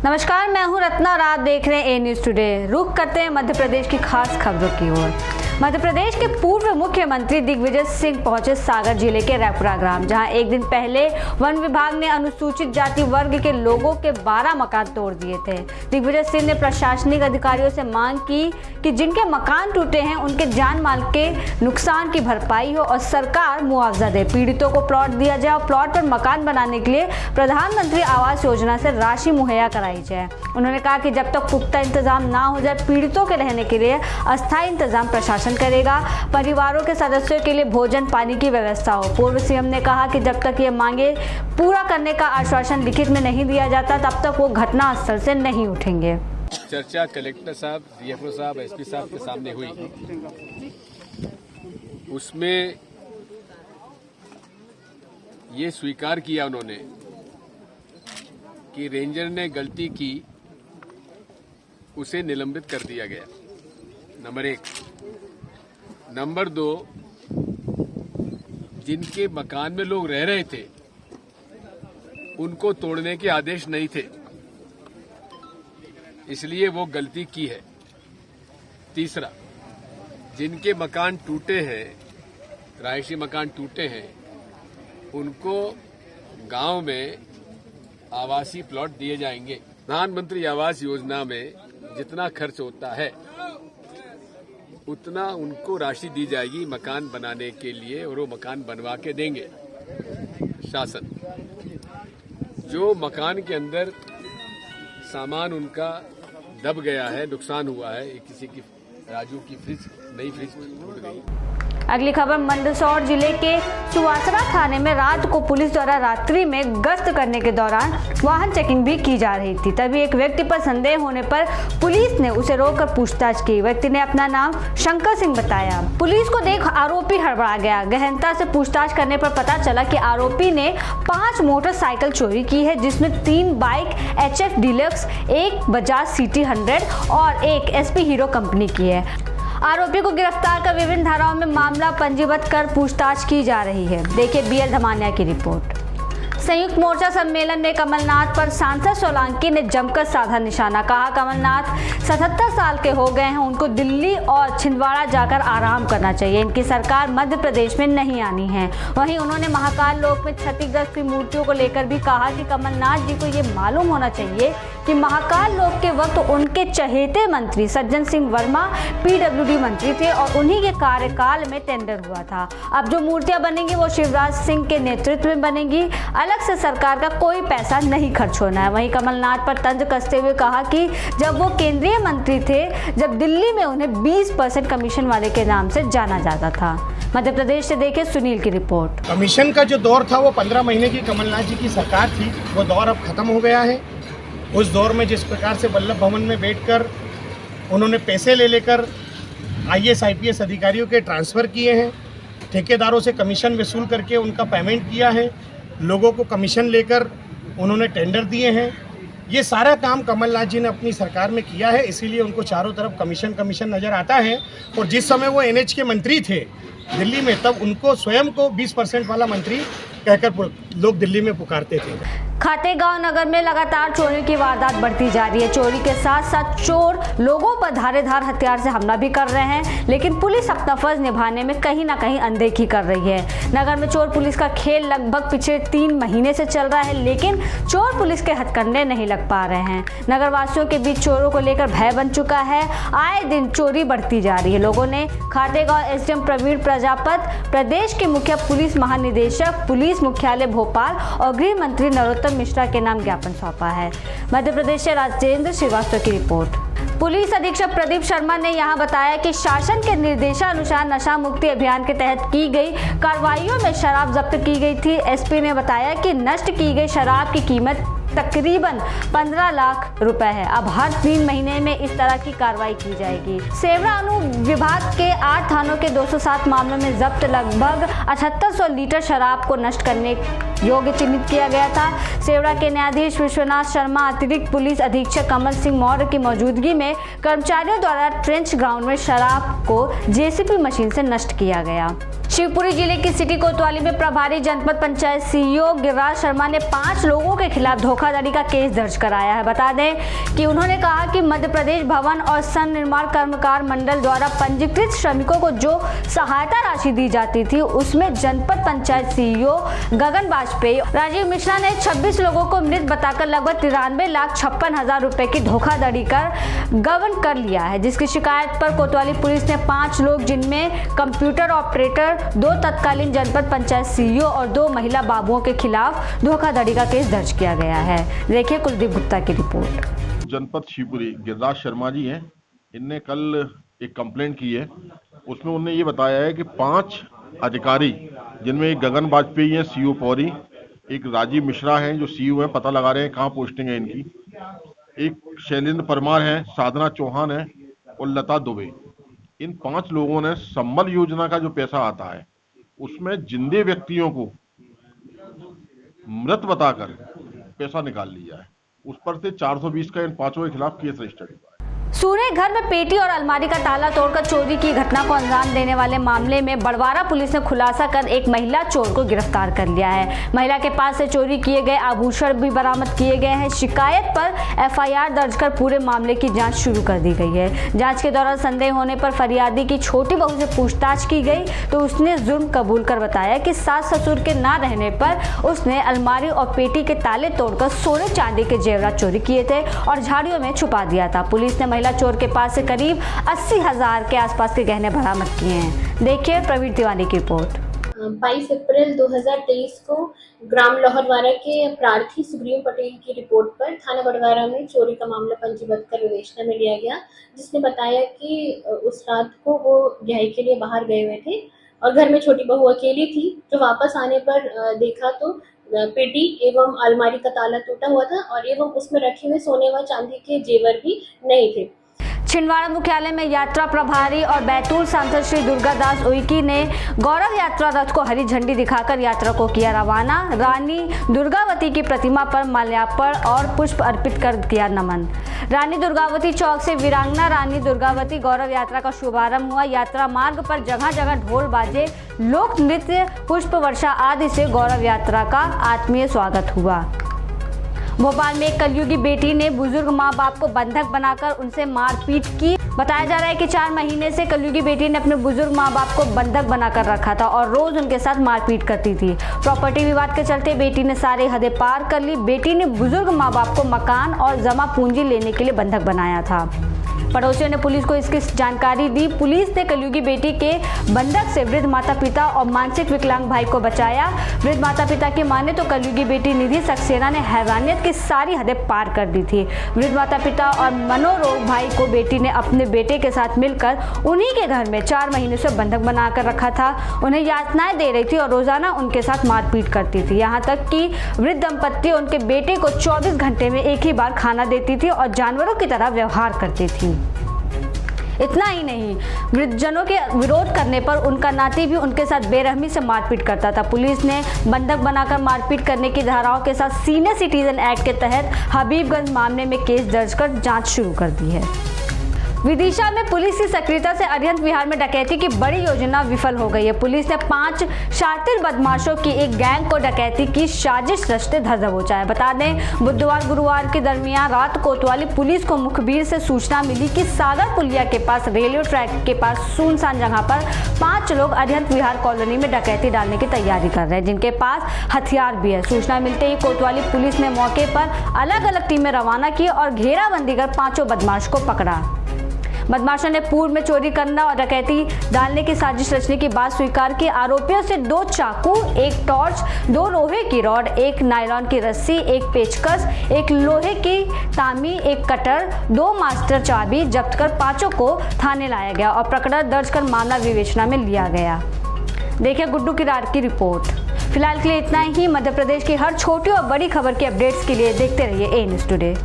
नमस्कार, मैं हूं रत्ना और आप देख रहे हैं ए न्यूज़ टुडे। रुख करते हैं मध्य प्रदेश की खास खबरों की ओर। मध्य प्रदेश के पूर्व मुख्यमंत्री दिग्विजय सिंह पहुंचे सागर जिले के रैपुरा ग्राम, जहां एक दिन पहले वन विभाग ने अनुसूचित जाति वर्ग के लोगों के 12 मकान तोड़ दिए थे। दिग्विजय सिंह ने प्रशासनिक अधिकारियों से मांग की कि जिनके मकान टूटे हैं उनके जान माल के नुकसान की भरपाई हो और सरकार मुआवजा दे। पीड़ितों को प्लॉट दिया जाए और प्लॉट पर मकान बनाने के लिए प्रधानमंत्री आवास योजना से राशि मुहैया कराई जाए। उन्होंने कहा कि जब तक पुख्ता इंतजाम ना हो जाए, पीड़ितों के रहने के लिए अस्थायी इंतजाम प्रशासन करेगा। परिवारों के सदस्यों के लिए भोजन पानी की व्यवस्था हो। पूर्व सीएम ने कहा कि जब तक ये मांगे पूरा करने का आश्वासन लिखित में नहीं दिया जाता, तब तक वो घटना स्थल से नहीं उठेंगे। चर्चा कलेक्टर साहब, डीएफओ साहब, एसपी साहब के सामने हुई। उसमें ये स्वीकार किया उन्होंने कि रेंजर ने गलती की, उसे निलंबित कर दिया गया। नंबर 1। नंबर 2, जिनके मकान में लोग रह रहे थे उनको तोड़ने के आदेश नहीं थे, इसलिए वो गलती की है। तीसरा, जिनके मकान टूटे हैं, रहायशी मकान टूटे हैं, उनको गांव में आवासीय प्लॉट दिए जाएंगे। प्रधानमंत्री आवास योजना में जितना खर्च होता है उतना उनको राशि दी जाएगी मकान बनाने के लिए, और वो मकान बनवा के देंगे शासन। जो मकान के अंदर सामान उनका दब गया है, नुकसान हुआ है, किसी की राजू की फ्रिज, नई फ्रिज टूट गई। अगली खबर, मंदसौर जिले के सुवासरा थाने में रात को पुलिस द्वारा रात्रि में गश्त करने के दौरान वाहन चेकिंग भी की जा रही थी। तभी एक व्यक्ति पर संदेह होने पर पुलिस ने उसे रोककर पूछताछ की। व्यक्ति ने अपना नाम शंकर सिंह बताया। पुलिस को देख आरोपी हड़बड़ा गया। गहनता से पूछताछ करने पर पता चला कि आरोपी ने 5 मोटरसाइकिल चोरी की है, जिसमें 3 bike HF deluxe, 1 Bajaj CT 100 और 1 SP हीरो कंपनी की है। आरोपी को गिरफ्तार कर विभिन्न धाराओं में मामला पंजीबद्ध कर पूछताछ की जा रही है। देखिए BL धमानिया की रिपोर्ट। संयुक्त मोर्चा सम्मेलन में कमलनाथ पर सांसद सोलंकी ने जमकर साधा निशाना। कहा, कमलनाथ 77 साल के हो गए हैं, उनको दिल्ली और छिंदवाड़ा जाकर आराम करना चाहिए। इनकी सरकार मध्य प्रदेश में नहीं आनी है। वहीं उन्होंने महाकाल लोक में क्षतिग्रस्त की मूर्तियों को लेकर भी कहा कि कमलनाथ जी को ये मालूम होना चाहिए कि महाकाल लोक के वक्त उनके चहेते मंत्री सज्जन सिंह वर्मा PWD मंत्री थे और उन्हीं के कार्यकाल में टेंडर हुआ था। अब जो मूर्तियां बनेंगी वो शिवराज सिंह के नेतृत्व में बनेंगी। अलग से सरकार का कोई पैसा नहीं खर्च होना है। वहीं कमलनाथ पर तंज कसते हुए कहा कि जब वो केंद्रीय मंत्री थे, जब दिल्ली में उन्हें 20% कमीशन वाले के नाम से जाना जाता था। मध्य प्रदेश से देखे सुनील की रिपोर्ट। कमीशन का जो दौर था वो 15 महीने की कमलनाथ जी की सरकार थी, वो दौर अब खत्म हो गया है। उस दौर में जिस प्रकार से वल्लभ भवन में बैठकर उन्होंने पैसे ले लेकर IAS IPS अधिकारियों के ट्रांसफ़र किए हैं, ठेकेदारों से कमीशन वसूल करके उनका पेमेंट किया है, लोगों को कमीशन लेकर उन्होंने टेंडर दिए हैं, ये सारा काम कमलनाथ जी ने अपनी सरकार में किया है। इसीलिए उनको चारों तरफ कमीशन नज़र आता है। और जिस समय वो NH के मंत्री थे दिल्ली में, तब उनको स्वयं को 20% वाला मंत्री कहकर लोग दिल्ली में पुकारते थे। खातेगांव नगर में लगातार चोरी की वारदात बढ़ती जा रही है। चोरी के साथ साथ चोर लोगों पर धारदार हथियार से हमला भी कर रहे हैं, लेकिन पुलिस अपना फर्ज निभाने में कहीं ना कहीं अनदेखी कर रही है। नगर में चोर पुलिस का खेल लगभग पिछले 3 महीने से चल रहा है, लेकिन चोर पुलिस के हथकंडे नहीं लग पा रहे हैं। नगर वासियों के बीच चोरों को लेकर भय बन चुका है। आए दिन चोरी बढ़ती जा रही है। लोगों ने खातेगांव SDM प्रवीण प्रजापत, प्रदेश के मुख्य पुलिस महानिदेशक, पुलिस मुख्यालय भोपाल और गृह मंत्री नरोत्तम मिश्रा के नाम ज्ञापन सौंपा है। मध्य प्रदेश से राजेंद्र श्रीवास्तव की रिपोर्ट। पुलिस अधीक्षक प्रदीप शर्मा ने यहां बताया कि शासन के निर्देशानुसार नशा मुक्ति अभियान के तहत की गई कार्रवाइयों में शराब जब्त की गई थी। SP ने बताया कि नष्ट की गई शराब की कीमत तकरीबन 15 लाख रुपए है। अब हर 3 महीने में इस तरह की कार्रवाई की जाएगी। सेवरा अनुविभाग के 8 थानों के 207 मामलों में जब्त लगभग 7800 लीटर शराब को नष्ट करने योग्य चिन्हित किया गया था। सेवरा के न्यायाधीश विश्वनाथ शर्मा, अतिरिक्त पुलिस अधीक्षक कमल सिंह मौर्य की मौजूदगी में कर्मचारियों द्वारा ट्रेंच ग्राउंड में शराब को JCB मशीन से नष्ट किया गया। शिवपुरी जिले की सिटी कोतवाली में प्रभारी जनपद पंचायत सीईओ गिरिराज शर्मा ने 5 लोगों के खिलाफ धोखाधड़ी का केस दर्ज कराया है। बता दें कि उन्होंने कहा कि मध्य प्रदेश भवन और सन निर्माण कर्मकार मंडल द्वारा पंजीकृत श्रमिकों को जो सहायता राशि दी जाती थी उसमें जनपद पंचायत सीईओ गगन वाजपेयी राजीव मिश्रा ने 26 लोगों को मृत बताकर लगभग 93,56,000 रुपए की धोखाधड़ी कर गबन कर लिया है, जिसकी शिकायत पर कोतवाली पुलिस ने 5 लोग जिनमें कंप्यूटर ऑपरेटर, 2 तत्कालीन जनपद पंचायत सीईओ और 2 महिला बाबुओं के खिलाफ धोखाधड़ी का केस दर्ज किया गया है। देखिए कुलदीप गुप्ता की रिपोर्ट। जनपद शिवपुरी गिरिराज शर्मा जी हैं, इनने कल एक कंप्लेंट की है। उसमें उन्होंने ये बताया है कि 5 अधिकारी जिनमें एक गगन वाजपेयी हैं सीईओ पौरी, एक राजीव मिश्रा हैं जो सीईओ हैं, पता लगा रहे हैं कहाँ पोस्टिंग है इनकी, एक शैलेंद्र परमार है, साधना चौहान है और लता दुबे। इन 5 लोगों ने संबल योजना का जो पैसा आता है उसमें जिंदे व्यक्तियों को मृत बताकर पैसा निकाल लिया है। उस पर से 420 का इन 5 के खिलाफ केस रजिस्टर्ड हुआ है। सूने घर में पेटी और अलमारी का ताला तोड़कर चोरी की घटना को अंजाम देने वाले मामले में बड़वारा पुलिस ने खुलासा कर एक महिला चोर को गिरफ्तार कर लिया है। महिला के पास से चोरी किए गए आभूषण भी बरामद किए गए हैं। शिकायत पर एफआईआर दर्ज कर पूरे मामले की जांच शुरू कर दी गई है। जांच के दौरान संदेह होने पर फरियादी की छोटी बहू से पूछताछ की गई तो उसने जुर्म कबूल कर बताया कि सास ससुर के ना रहने पर उसने अलमारी और पेटी के ताले तोड़कर सोने चांदी के जेवरात चोरी किए थे और झाड़ियों में छुपा दिया था। पुलिस ने महिला चोर के पास से करीब 80,000 के आसपास के गहने बरामद किए हैं। देखिए प्रवीण तिवारी की रिपोर्ट। 22 अप्रैल 2023 को ग्राम लोहरवारा के प्रार्थी सुग्रीव पटेल की रिपोर्ट पर थाना बड़वारा में चोरी का मामला पंजीबद्ध कर विवेचना में लिया गया, जिसने बताया कि उस रात को वो रिहाई के लिए बाहर गए हुए थे और घर में छोटी बहू अकेली थी। जो वापस आने पर देखा तो पेटी एवं अलमारी का ताला टूटा हुआ था और एवं उसमें रखे हुए सोने व चांदी के जेवर भी नहीं थे। छिंदवाड़ा मुख्यालय में यात्रा प्रभारी और बैतूल सांसद श्री दुर्गादास उइके ने गौरव यात्रा रथ को हरी झंडी दिखाकर यात्रा को किया रवाना। रानी दुर्गावती की प्रतिमा पर माल्यार्पण और पुष्प अर्पित कर किया नमन। रानी दुर्गावती चौक से वीरांगना रानी दुर्गावती गौरव यात्रा का शुभारंभ हुआ। यात्रा मार्ग पर जगह जगह ढोल बाजे, लोक नृत्य, पुष्प वर्षा आदि से गौरव यात्रा का आत्मीय स्वागत हुआ। भोपाल में एक कलयुगी बेटी ने बुजुर्ग मां बाप को बंधक बनाकर उनसे मारपीट की। बताया जा रहा है कि 4 महीने से कलयुगी बेटी ने अपने बुजुर्ग मां बाप को बंधक बनाकर रखा था और रोज उनके साथ मारपीट करती थी। प्रॉपर्टी विवाद के चलते बेटी ने सारी हदें पार कर ली। बेटी ने बुजुर्ग मां बाप को मकान और जमा पूंजी लेने के लिए बंधक बनाया था। पड़ोसियों ने पुलिस को इसकी जानकारी दी। पुलिस ने कलयुगी बेटी के बंधक से वृद्ध माता पिता और मानसिक विकलांग भाई को बचाया। वृद्ध माता पिता की माने तो कलयुगी बेटी निधि सक्सेना ने हैवानियत की सारी हदें पार कर दी थी। वृद्ध माता पिता और मनोरोग भाई को बेटी ने अपने बेटे के साथ मिलकर उन्हीं के घर में 4 महीने से बंधक बनाकर रखा था। उन्हें यातनाएं दे रही थी और रोजाना उनके साथ मारपीट करती थी। यहाँ तक कि वृद्ध दंपत्ति उनके बेटे को 24 घंटे में एक ही बार खाना देती थी और जानवरों की तरह व्यवहार करती थी। इतना ही नहीं, वृद्धजनों के विरोध करने पर उनका नाती भी उनके साथ बेरहमी से मारपीट करता था। पुलिस ने बंधक बनाकर मारपीट करने की धाराओं के साथ सीनियर सिटीजन एक्ट के तहत हबीबगंज मामले में केस दर्ज कर जांच शुरू कर दी है। विदिशा में पुलिस की सक्रियता से अरिहंत विहार में डकैती की बड़ी योजना विफल हो गई है। पुलिस ने 5 शातिर बदमाशों की एक गैंग को डकैती की साजिश रचते धर दबोचा है। बता दें, बुधवार गुरुवार के दरमियान रात कोतवाली पुलिस को मुखबिर से सूचना मिली कि सागर पुलिया के पास रेलवे ट्रैक के पास सुनसान जगह पर 5 लोग अरिहंत विहार कॉलोनी में डकैती डालने की तैयारी कर रहे हैं, जिनके पास हथियार भी है। सूचना मिलते ही कोतवाली पुलिस ने मौके पर अलग अलग टीमें रवाना की और घेराबंदी कर 5 बदमाश को पकड़ा। बदमाशों ने पूर्व में चोरी करना और डकैती डालने की साजिश रचने की बात स्वीकार की। आरोपियों से 2 चाकू, 1 टॉर्च, 2 लोहे की रॉड, 1 नायलॉन की रस्सी, 1 पेचकस, 1 लोहे की तामी, 1 कटर, 2 मास्टर चाबी जब्त कर 5 को थाने लाया गया और प्रकरण दर्ज कर मामला विवेचना में लिया गया। देखिए गुड्डू किरार की रिपोर्ट। फिलहाल के लिए इतना ही। मध्य प्रदेश की हर छोटी और बड़ी खबर की अपडेट्स के लिए देखते रहिए ए न्यूज़ टुडे।